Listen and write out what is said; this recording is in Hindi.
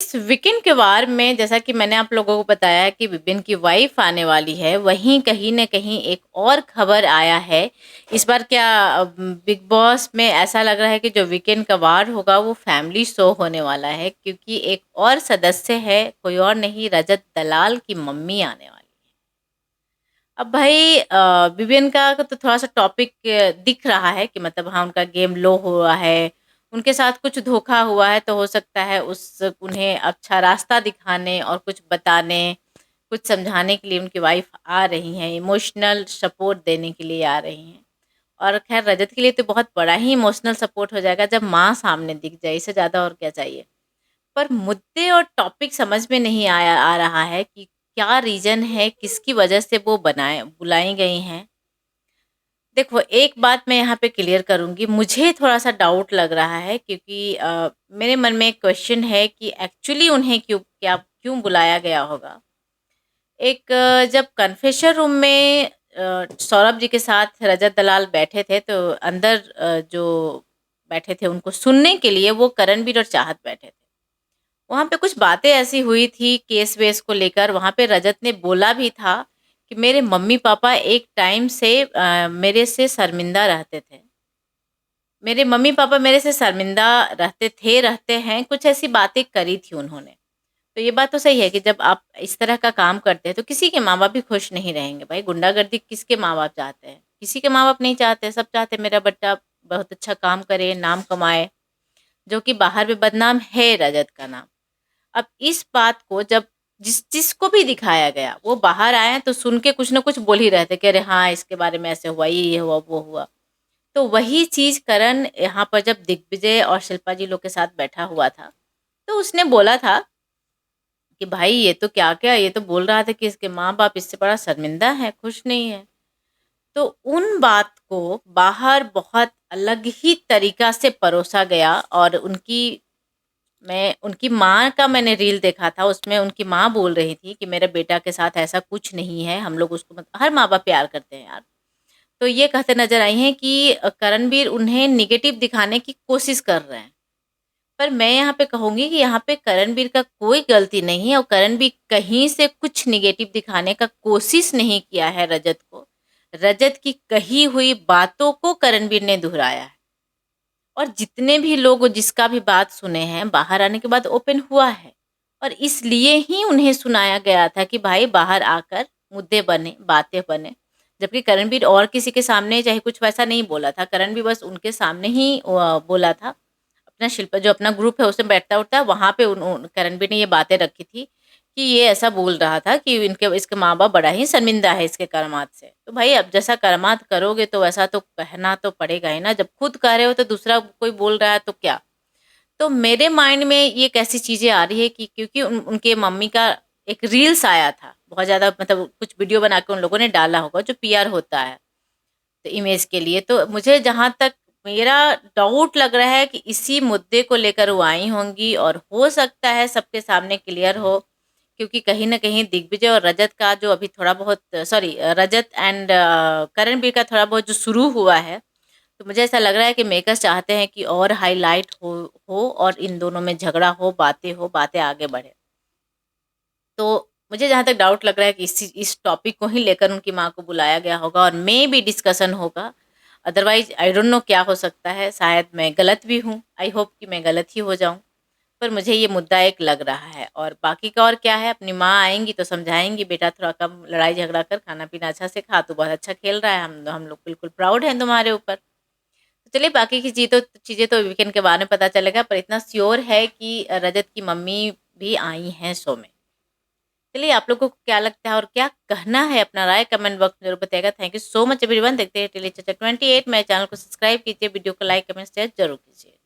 इस वीकेंड के वार में जैसा कि मैंने आप लोगों को बताया कि विपिन की वाइफ आने वाली है, वहीं कहीं न कहीं एक और खबर आया है। इस बार क्या बिग बॉस में ऐसा लग रहा है कि जो वीकेंड का वार होगा वो फैमिली शो होने वाला है, क्योंकि एक और सदस्य है, कोई और नहीं रजत दलाल की मम्मी आने वाली है। अब भाई विवियन का तो थोड़ा-सा टॉपिक दिख रहा है कि मतलब हाँ, उनका गेम लो हुआ है, उनके साथ कुछ धोखा हुआ है, तो हो सकता है उस उन्हें अच्छा रास्ता दिखाने और कुछ बताने, कुछ समझाने के लिए उनकी वाइफ़ आ रही हैं, इमोशनल सपोर्ट देने के लिए आ रही हैं। और ख़ैर रजत के लिए तो बहुत बड़ा ही इमोशनल सपोर्ट हो जाएगा जब माँ सामने दिख जाए, इससे ज़्यादा और क्या चाहिए। पर मुद्दे और टॉपिक समझ में नहीं आ रहा है कि क्या रीज़न है, किसकी वजह से वो बनाए बुलाई गई हैं। देखो, एक बात मैं यहाँ पे क्लियर करूँगी, मुझे थोड़ा-सा डाउट लग रहा है क्योंकि मेरे मन में एक क्वेश्चन है कि एक्चुअली उन्हें क्यों बुलाया गया होगा। एक जब कन्फेशन रूम में सौरभ जी के साथ रजत दलाल बैठे थे, तो अंदर जो बैठे थे उनको सुनने के लिए वो करणवीर और चाहत बैठे थे। वहाँ पे कुछ बातें ऐसी हुई थी केस-वेस को लेकर, वहाँ पे रजत ने बोला भी था कि मेरे मम्मी-पापा एक टाइम से मेरे से शर्मिंदा रहते थे। मेरे मम्मी-पापा मेरे से शर्मिंदा रहते थे, रहते हैं, कुछ ऐसी बातें करी थी उन्होंने। तो ये बात तो सही है कि जब आप इस तरह का काम करते हैं, तो किसी के माँ-बाप भी खुश नहीं रहेंगे भाई, गुंडागर्दी किसके माँ-बाप चाहते हैं? किसी के माँ-बाप नहीं चाहते, सब चाहते हैं मेरा बच्चा बहुत अच्छा काम करे, नाम कमाए, जो कि बाहर भी बदनाम है रजत का नाम। अब इस बात को जब जिसको भी दिखाया गया, वो बाहर आए हैं तो सुन के कुछ न कुछ बोल ही रहे थे कि अरे हाँ, इसके बारे में ऐसे हुआ, ये हुआ, वो हुआ। तो वही चीज़ करण यहाँ पर जब दिग्विजय और शिल्पा जी लोग के साथ बैठा हुआ था, तो उसने बोला था कि भाई ये तो क्या-क्या, ये तो बोल रहा था कि इसके माँ-बाप इससे बड़ा शर्मिंदा हैं, खुश नहीं है। तो उन बात को बाहर बहुत अलग ही तरीका से परोसा गया और उनकी माँ का मैंने रील देखा था, उसमें उनकी माँ बोल रही थी कि मेरे बेटा के साथ ऐसा कुछ नहीं है, हम लोग उसको हर माँ-बाप प्यार करते हैं यार। तो ये कहते नज़र आई हैं कि करणवीर उन्हें नेगेटिव दिखाने की कोशिश कर रहे हैं। पर मैं यहाँ पे कहूँगी कि यहाँ पे करणवीर का कोई गलती नहीं है और करणवीर कहीं से कुछ नेगेटिव दिखाने का कोशिश नहीं किया है रजत को। रजत की कही हुई बातों को करणवीर ने दोहराया है। और जितने भी लोग जिसका भी बात सुने हैं, बाहर आने के बाद ओपन हुआ है। और इसलिए ही उन्हें सुनाया गया था कि भाई बाहर आकर मुद्दे बने, बातें बने। जबकि करणवीर और किसी के सामने चाहे कुछ वैसा नहीं बोला था, करणवीर बस उनके सामने ही बोला था। अपना शिल्पा जो अपना ग्रुप है उसमें बैठता-उठता है, वहाँ पे उन उन करणवीर ने ये बातें रखी थी कि ये ऐसा बोल रहा था कि इनके इसके माँ-बाप बड़ा ही शर्मिंदा है इसके कर्मात से। तो भाई अब जैसा कर्मात करोगे तो वैसा तो कहना तो पड़ेगा ही ना, जब खुद कह रहे हो तो दूसरा कोई बोल रहा है तो क्या? तो मेरे माइंड में ये कैसी चीज़ें आ रही है कि क्योंकि उनके मम्मी का एक रील्स आया था, बहुत ज़्यादा मतलब कुछ वीडियो बना के उन लोगों ने डाला होगा जो पीआर होता है, तो इमेज के लिए। तो मुझे जहाँ तक मेरा डाउट लग रहा है कि इसी मुद्दे को लेकर वो आई होंगी और हो सकता है सबके सामने क्लियर हो, क्योंकि कहीं न कहीं दिग्विजय और रजत का जो अभी थोड़ा बहुत सॉरी रजत एंड करणवीर का थोड़ा बहुत जो शुरू हुआ है, तो मुझे ऐसा लग रहा है कि मेकर्स चाहते हैं कि और हाइलाइट हो और इन दोनों में झगड़ा हो, बातें आगे बढ़े। तो मुझे जहाँ तक डाउट लग रहा है कि इस टॉपिक को ही लेकर उनकी माँ को बुलाया गया होगा और मेबी डिस्कशन होगा। अदरवाइज़ आई डोंट नो क्या हो सकता है, शायद मैं गलत भी हूँ। आई होप कि मैं गलत ही हो जाऊँ। पर मुझे ये मुद्दा एक लग रहा है और बाकी का और क्या है, अपनी माँ आएँगी तो समझाएँगी, बेटा थोड़ा कम लड़ाई झगड़ा कर, खाना-पीना अच्छा से खा, तू बहुत अच्छा खेल रहा है, हम लोग बिल्कुल प्राउड हैं तुम्हारे ऊपर। तो चलिए बाकी की चीज़ें तो वीकेंड के बाद में पता चलेगा, पर इतना श्योर है कि रजत की मम्मी भी आई हैं शो में। चलिए आप लोगों को क्या लगता है और क्या कहना है, अपना राय कमेंट बॉक्स में ज़रूर बताइएगा। Thank you so much everyone. देखते हैं डेली चर्चा 28। मेरे चैनल को सब्सक्राइब कीजिए, वीडियो को लाइक, कमेंट, शेयर ज़रूर कीजिए।